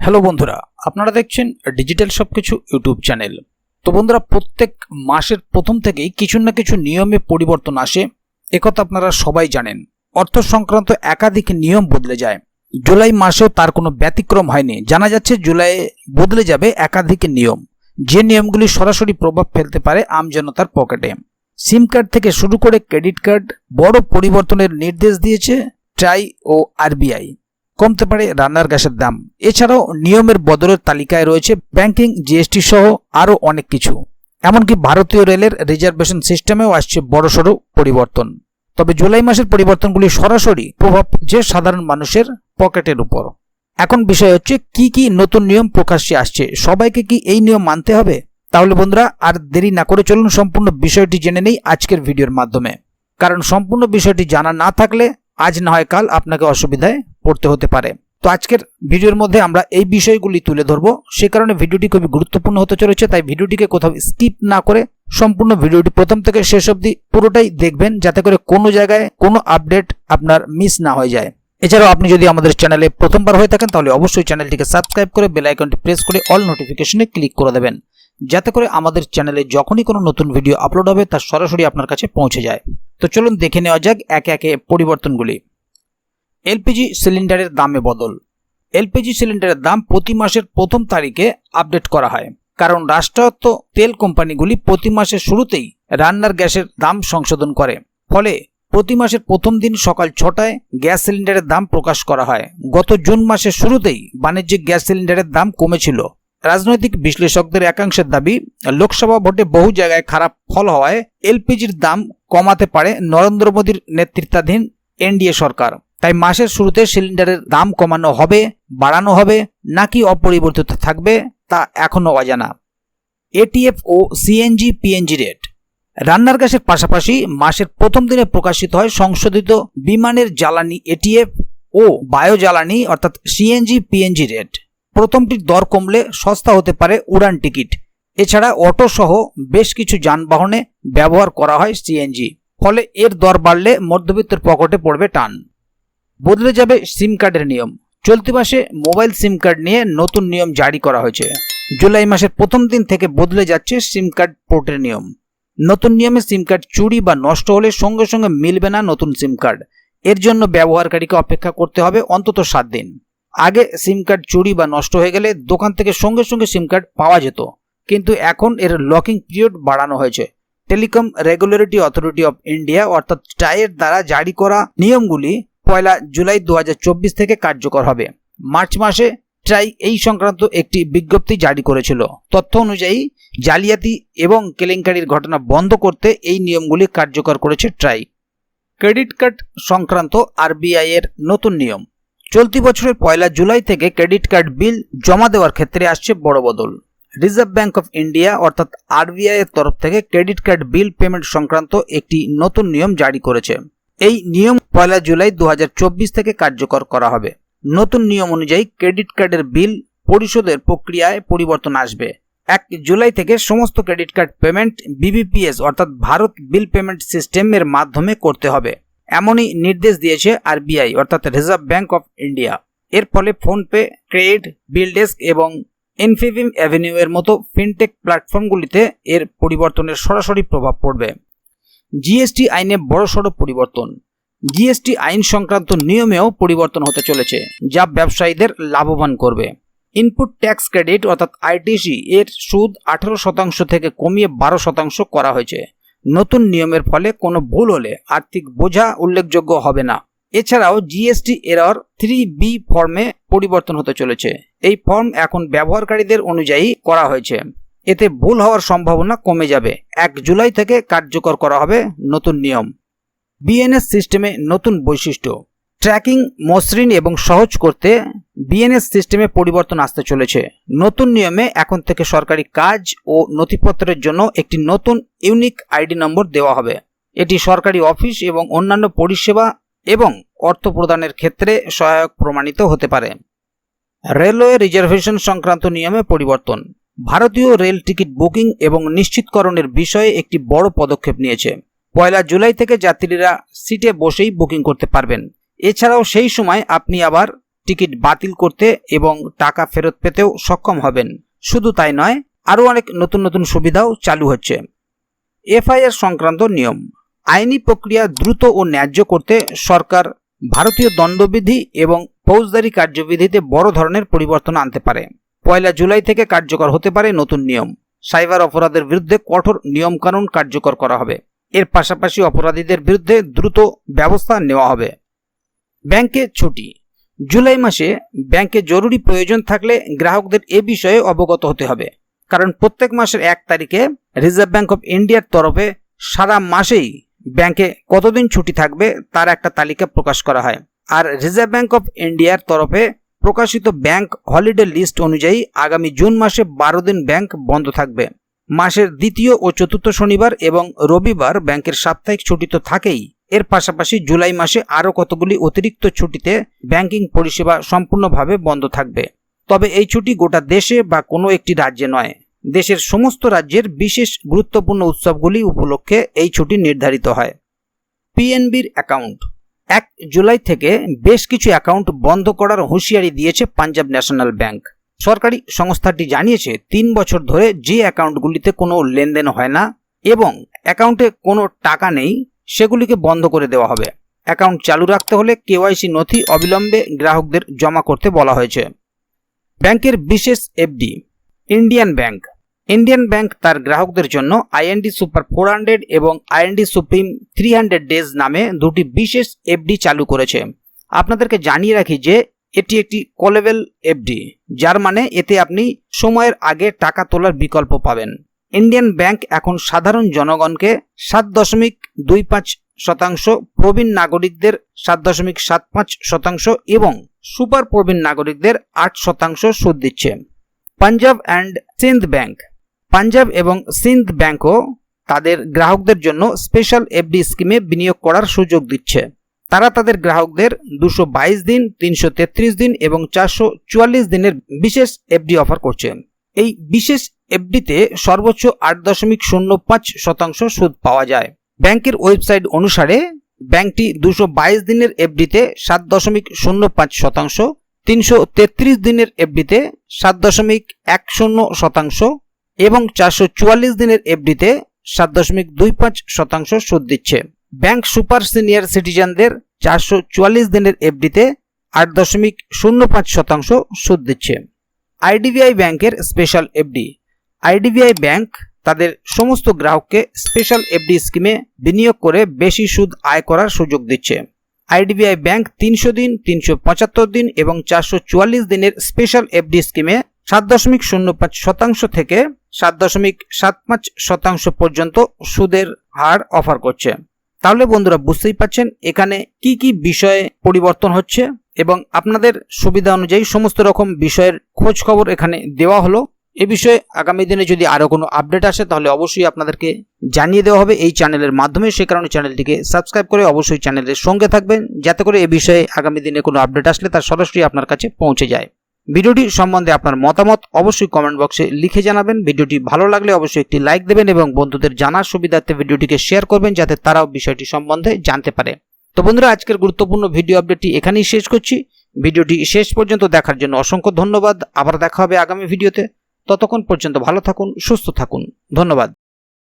Hello বন্ধুরা, আপনারা দেখছেন ডিজিটাল সবকিছু ইউটিউব চ্যানেল। তো বন্ধুরা, প্রত্যেক মাসের প্রথম থেকেই কিছু না কিছু নিয়মে পরিবর্তন আসে, একথা আপনারা সবাই জানেন। অর্থ সংক্রান্ত একাধিক নিয়ম বদলে যায়। জুলাই মাসেও তার কোনো ব্যতিক্রম হয়নি। জানা যাচ্ছে জুলাইয়ে বদলে যাবে একাধিক নিয়ম, যে নিয়মগুলি সরাসরি প্রভাব ফেলতে পারে আমজনতার পকেটে। সিম কার্ড থেকে শুরু করে ক্রেডিট কার্ড বড় পরিবর্তনের নির্দেশ দিয়েছে ট্রাই ও আরবিআই। কমতে পারে রান্নার গ্যাসের দাম। এছাড়াও নিয়মের বদলের তালিকায় রয়েছে ব্যাংকিং, জিএসটি সহ আরও অনেক কিছু। এমনকি ভারতীয় রেলের রিজার্ভেশন সিস্টেমেও আসছে বড়সড় পরিবর্তন। তবে জুলাই মাসের পরিবর্তনগুলি সরাসরি প্রভাব যে সাধারণ মানুষের পকেটের উপর। এখন বিষয় হচ্ছে কি কি নতুন নিয়ম প্রকাশ্যে আসছে, সবাইকে কি এই নিয়ম মানতে হবে? তাহলে বন্ধুরা, আর দেরি না করে চলুন সম্পূর্ণ বিষয়টি জেনে নেই আজকের ভিডিওর মাধ্যমে। কারণ সম্পূর্ণ বিষয়টি জানা না থাকলে আজ না হয় কাল আপনাকে অসুবিধায় পড়তে হতে পারে। তো আজকের ভিডিওর মধ্যে আমরা এই বিষয়গুলি তুলে ধরবো, সে কারণে ভিডিওটি খুবই গুরুত্বপূর্ণ হতে চলেছে। তাই ভিডিওটিকে কোথাও স্কিপ না করে সম্পূর্ণ ভিডিওটি প্রথম থেকে শেষ অবধি পুরোটাই দেখবেন, যাতে করে কোনো জায়গায় কোনো আপডেট আপনার মিস না হয়ে যায়। এছাড়াও আপনি যদি আমাদের চ্যানেলে প্রথমবার হয়ে থাকেন তাহলে অবশ্যই চ্যানেলটিকে সাবস্ক্রাইব করে বেল আইকনটি প্রেস করে অল নোটিফিকেশনে ক্লিক করে দেবেন, যাতে করে আমাদের চ্যানেলে যখনই কোনো নতুন ভিডিও আপলোড হবে তা সরাসরি আপনার কাছে পৌঁছে যায়। তো চলুন দেখে নেওয়া যাক একে একে পরিবর্তনগুলি। এলপিজি সিলিন্ডারের দামে বদল। এলপিজি সিলিন্ডারের দাম প্রতি মাসের প্রথম তারিখে আপডেট করা হয়, কারণ রাষ্ট্রায়ত্ত তেল কোম্পানিগুলি প্রতি মাসের শুরুতেই রান্নার গ্যাসের দাম সংশোধন করে। ফলে প্রতি মাসের প্রথম দিন সকাল 6টায় গ্যাস সিলিন্ডারের দাম প্রকাশ করা হয়। গত জুন মাসের শুরুতেই বাণিজ্যিক গ্যাস সিলিন্ডারের দাম কমেছিল। রাজনৈতিক বিশ্লেষকদের একাংশের দাবি, লোকসভা ভোটে বহু জায়গায় খারাপ ফল হওয়ায় এলপিজির দাম কমাতে পারে নরেন্দ্র মোদীর নেতৃত্বাধীন এনডিএ সরকার। তাই মাসের শুরুতে সিলিন্ডারের দাম কমানো হবে, বাড়ানো হবে নাকি অপরিবর্তিত থাকবে তা এখনও অজানা। এটিএফ ও সিএনজি পিএনজি রেট। রান্নার গ্যাসের পাশাপাশি মাসের প্রথম দিনে প্রকাশিত হয় সংশোধিত বিমানের জ্বালানি এটিএফ ও বায়ো জ্বালানি অর্থাৎ সিএনজি পিএনজি রেট। প্রথমটির দর কমলে সস্তা হতে পারে উড়ান টিকিট। এছাড়া অটো সহ বেশ কিছু যানবাহনে ব্যবহার করা হয় সিএনজি। ফলে এর দর বাড়লে মধ্যবিত্তের পকেটে পড়বে টান। বদলে যাবে সিম কার্ডের নিয়ম। চলতি মাসে মোবাইল সিম কার্ড নিয়ে নতুন নিয়ম জারি করা হয়েছে। জুলাই মাসের প্রথম দিন থেকে বদলে যাচ্ছে সিম কার্ড পোর্টের নিয়ম। নতুন নিয়মে সিম কার্ড চুরি বা নষ্ট হলে সঙ্গে সঙ্গে মিলবে না নতুন সিম কার্ড। এর জন্য ব্যবহারকারীকে অপেক্ষা করতে হবে অন্তত 7 দিন। আগে সিম কার্ড চুরি বা নষ্ট হয়ে গেলে দোকান থেকে সঙ্গে সঙ্গে সিম কার্ড পাওয়া যেত, কিন্তু এখন এর লকিং পিরিয়ড বাড়ানো হয়েছে। Telecom regulatory authority of India অর্থাৎ ট্রাইয়ের দ্বারা জারি করা নিয়মগুলি 1 জুলাই 2024 থেকে কার্যকর হবে। মার্চ মাসে ট্রাই এই সংক্রান্ত একটি বিজ্ঞপ্তি জারি করেছিল। তথ্য অনুযায়ী জালিয়াতি এবং কেলেঙ্কারির ঘটনা বন্ধ করতে এই নিয়মগুলি কার্যকর করেছে ট্রাই। ক্রেডিট কার্ড সংক্রান্ত আরবিআই এর নতুন নিয়ম। চলতি বছরের 1 জুলাই থেকে ক্রেডিট কার্ড বিল জমা দেওয়ার ক্ষেত্রে আসছে বড় বদল। রিজার্ভ ব্যাংক অফ ইন্ডিয়া অর্থাৎ আরবিআই এর তরফ থেকে ক্রেডিট কার্ড বিল পেমেন্ট সংক্রান্ত একটি নতুন নিয়ম জারি করেছে। এই নিয়ম 1 জুলাই 2024 থেকে কার্যকর করা হবে। নতুন নিয়ম অনুযায়ী ক্রেডিট কার্ডের বিল পরিশোধের প্রক্রিয়ায় পরিবর্তন আসবে। 1 জুলাই থেকে সমস্ত ক্রেডিট কার্ড পেমেন্ট বিবিপিএস অর্থাৎ ভারত বিল পেমেন্ট সিস্টেমের মাধ্যমে করতে হবে, এমনই নির্দেশ দিয়েছে আরবিআই অর্থাৎ রিজার্ভ ব্যাংক অফ ইন্ডিয়া। এর ফলে ফোনপে, ক্রেডিট, বিল ডেস্ক এবং ইনফিবিম অ্যাভিনিউ এর মতো ফিনটেক প্ল্যাটফর্মগুলিতে এর পরিবর্তনের সরাসরি প্রভাব পড়বে। জিএসটি আইনে বড়সড় পরিবর্তন। জিএসটি আইন সংক্রান্ত নিয়মেও পরিবর্তন হতে চলেছে, যা ব্যবসায়ীদের লাভবান করবে। ইনপুট ট্যাক্স ক্রেডিট অর্থাৎ আইটিসি এর সুদ 18% থেকে কমিয়ে 12% করা হয়েছে। নতুন নিয়মের ফলে কোনো ভুল হলে আর্থিক বোঝা উল্লেখযোগ্য হবে না। এছাড়াও জিএসটি এরর 3B ফর্মে পরিবর্তন হতে চলেছে। এই ফর্ম এখন ব্যবহারকারীদের অনুযায়ী করা হয়েছে। এতে ভুল হওয়ার সম্ভাবনা কমে যাবে। 1 জুলাই থেকে কার্যকর করা হবে নতুন নিয়ম। বিএনএস সিস্টেমে নতুন বৈশিষ্ট্য। ট্র্যাকিং মসৃণ এবং সহজ করতে বিএনএস সিস্টেমে পরিবর্তন আসতে চলেছে। নতুন নিয়মে এখন থেকে সরকারি কাজ ও নথিপত্রের জন্য একটি নতুন ইউনিক আইডি নম্বর দেওয়া হবে। এটি সরকারি অফিস এবং অন্যান্য পরিষেবা এবং অর্থ প্রদানের ক্ষেত্রে সহায়ক প্রমাণিত হতে পারে। রেলওয়ে রিজার্ভেশন সংক্রান্ত নিয়মে পরিবর্তন। ভারতীয় রেল টিকিট বুকিং এবং নিশ্চিতকরণের বিষয়ে একটি বড় পদক্ষেপ নিয়েছে। 1 জুলাই থেকে যাত্রীরা সিটে বসেই বুকিং করতে পারবেন। এছাড়াও সেই সময় আপনি আবার টিকিট বাতিল করতে এবং টাকা ফেরত পেতেও সক্ষম হবেন। শুধু তাই নয়, আরও অনেক নতুন নতুন সুবিধাও চালু হচ্ছে। এফআইআর সংক্রান্ত নিয়ম। আইনি প্রক্রিয়া দ্রুত ও ন্যায্য করতে সরকার ভারতীয় দণ্ডবিধি এবং ফৌজদারি কার্যবিধিতে বড় ধরনের পরিবর্তন আনতে পারে। 1 জুলাই থেকে কার্যকর হতে পারে নতুন নিয়ম। সাইবার অপরাধের বিরুদ্ধে কঠোর নিয়মকানুন কার্যকর করা হবে। এর পাশাপাশি অপরাধীদের বিরুদ্ধে দ্রুত ব্যবস্থা নেওয়া হবে। ব্যাংকে ছুটি। জুলাই মাসে ব্যাংকে জরুরি প্রয়োজন থাকলে গ্রাহকদের এ বিষয়ে অবগত হতে হবে, কারণ প্রত্যেক মাসের 1 তারিখে রিজার্ভ ব্যাংক অফ ইন্ডিয়ার তরফে সারা মাসেই ব্যাংকে কতদিন ছুটি থাকবে তার একটা তালিকা প্রকাশ করা হয়। আর রিজার্ভ ব্যাংক অফ ইন্ডিয়ার তরফে প্রকাশিত ব্যাংক হলিডে লিস্ট অনুযায়ী আগামী জুন মাসে 12 দিন ব্যাংক বন্ধ থাকবে। মাসের দ্বিতীয় ও চতুর্থ শনিবার এবং রবিবার ব্যাংকের সাপ্তাহিক ছুটি তো থাকেই, এর পাশাপাশি জুলাই মাসে আরও কতগুলি অতিরিক্ত ছুটিতে ব্যাংকিং পরিষেবা সম্পূর্ণভাবে বন্ধ থাকবে। তবে এই ছুটি গোটা দেশে বা কোনো একটি রাজ্যে নয়, দেশের সমস্ত রাজ্যের বিশেষ গুরুত্বপূর্ণ উৎসবগুলি উপলক্ষে এই ছুটি নির্ধারিত হয়। পিএনবির অ্যাকাউন্ট। 1 জুলাই থেকে বেশ কিছু অ্যাকাউন্ট বন্ধ করার হুঁশিয়ারি দিয়েছে পাঞ্জাব ন্যাশনাল ব্যাংক। সরকারি সংস্থাটি জানিয়েছে 3 বছর ধরে যে অ্যাকাউন্টগুলিতে কোনো লেনদেন হয় না এবং অ্যাকাউন্টে কোনো টাকা নেই সেগুলিকে বন্ধ করে দেওয়া হবে। অ্যাকাউন্ট চালু রাখতে হলে কেওয়াইসি নথি অবিলম্বে গ্রাহকদের জমা করতে বলা হয়েছে। ব্যাংকের বিশেষ এফডি। ইন্ডিয়ান ব্যাংক তার গ্রাহকদের জন্য আইএনডি সুপার 400 এবং আইএনডি সুপ্রিম 300 ডেজ নামে দুটি বিশেষ এফডি চালু করেছে। আপনাদেরকে জানিয়ে রাখি যে এটি একটি কলেবল এফডি, যার মানে এতে আপনি সময়ের আগে টাকা তোলার বিকল্প পাবেন। ইন্ডিয়ান ব্যাংক এখন সাধারণ জনগণকে 7.25%, প্রবীণ নাগরিকদের 7.75% এবং সুপার প্রবীণ নাগরিকদের 8% সুদ দিচ্ছে। Punjab and Sind bank. পাঞ্জাব এবং সিন্ধ ব্যাংকও তাদের গ্রাহকদের জন্য স্পেশাল এফডি স্কিমে বিনিয়োগ করার সুযোগ দিচ্ছে। তারা তাদের গ্রাহকদের 222 দিন, 333 দিন এবং 444 দিনের বিশেষ এফডি অফার করছে। এই বিশেষ এফডিতে সর্বোচ্চ 8.05% সুদ পাওয়া যায়। ব্যাংকের ওয়েবসাইট অনুসারে ব্যাংকটি 222 দিনের এফডিতে 7.05%, 333 দিনের এফডিতে 7.10% এবং 444 দিনের এফডিতে 7.25% সুদ দিচ্ছে। ব্যাংক সুপার সিনিয়র সিটিজেনদের 444 দিনের এফডিতে 8.05% সুদ দিচ্ছে। আইডিবিআই ব্যাংকের স্পেশাল এফডি। আইডিবিআই ব্যাংক তাদের সমস্ত গ্রাহককে স্পেশাল এফডি স্কিমে বিনিয়োগ করে বেশি সুদ আয় করার সুযোগ দিচ্ছে। আইডিবিআই ব্যাংক 300 দিন, 375 দিন এবং 444 দিনের স্পেশাল এফডি স্কিমে 7.05% থেকে 7.75% পর্যন্ত সুদের হার অফার করছে। তাহলে বন্ধুরা বুঝতেই পাচ্ছেন এখানে কি কি বিষয়ে পরিবর্তন হচ্ছে এবং আপনাদের সুবিধা অনুযায়ী সমস্ত রকম বিষয়ের খোঁজ খবর এখানে দেওয়া হলো। এ বিষয়ে আগামী দিনে যদি আরও কোনো আপডেট আসে তাহলে অবশ্যই আপনাদেরকে জানিয়ে দেওয়া হবে এই চ্যানেলের মাধ্যমে। সে কারণে চ্যানেলটিকে সাবস্ক্রাইব করে অবশ্যই চ্যানেলের সঙ্গে থাকবেন, যাতে করে এ বিষয়ে আগামী দিনে কোনো আপডেট আসলে তার সরাসরি আপনার কাছে পৌঁছে যায়। ভিডিওটি সম্বন্ধে আপনার মতামত অবশ্যই কমেন্ট বক্সে লিখে জানাবেন। ভিডিওটি ভালো লাগলে অবশ্যই একটি লাইক দেবেন এবং বন্ধুদের জানার সুবিধার্থে ভিডিওটিকে শেয়ার করবেন, যাতে তারাও বিষয়টি সম্বন্ধে জানতে পারে। তো বন্ধুরা, আজকের গুরুত্বপূর্ণ ভিডিও আপডেটটি এখানেই শেষ করছি। ভিডিওটি শেষ পর্যন্ত দেখার জন্য অসংখ্য ধন্যবাদ। আবার দেখা হবে আগামী ভিডিওতে। ততক্ষণ পর্যন্ত ভালো থাকুন, সুস্থ থাকুন। ধন্যবাদ।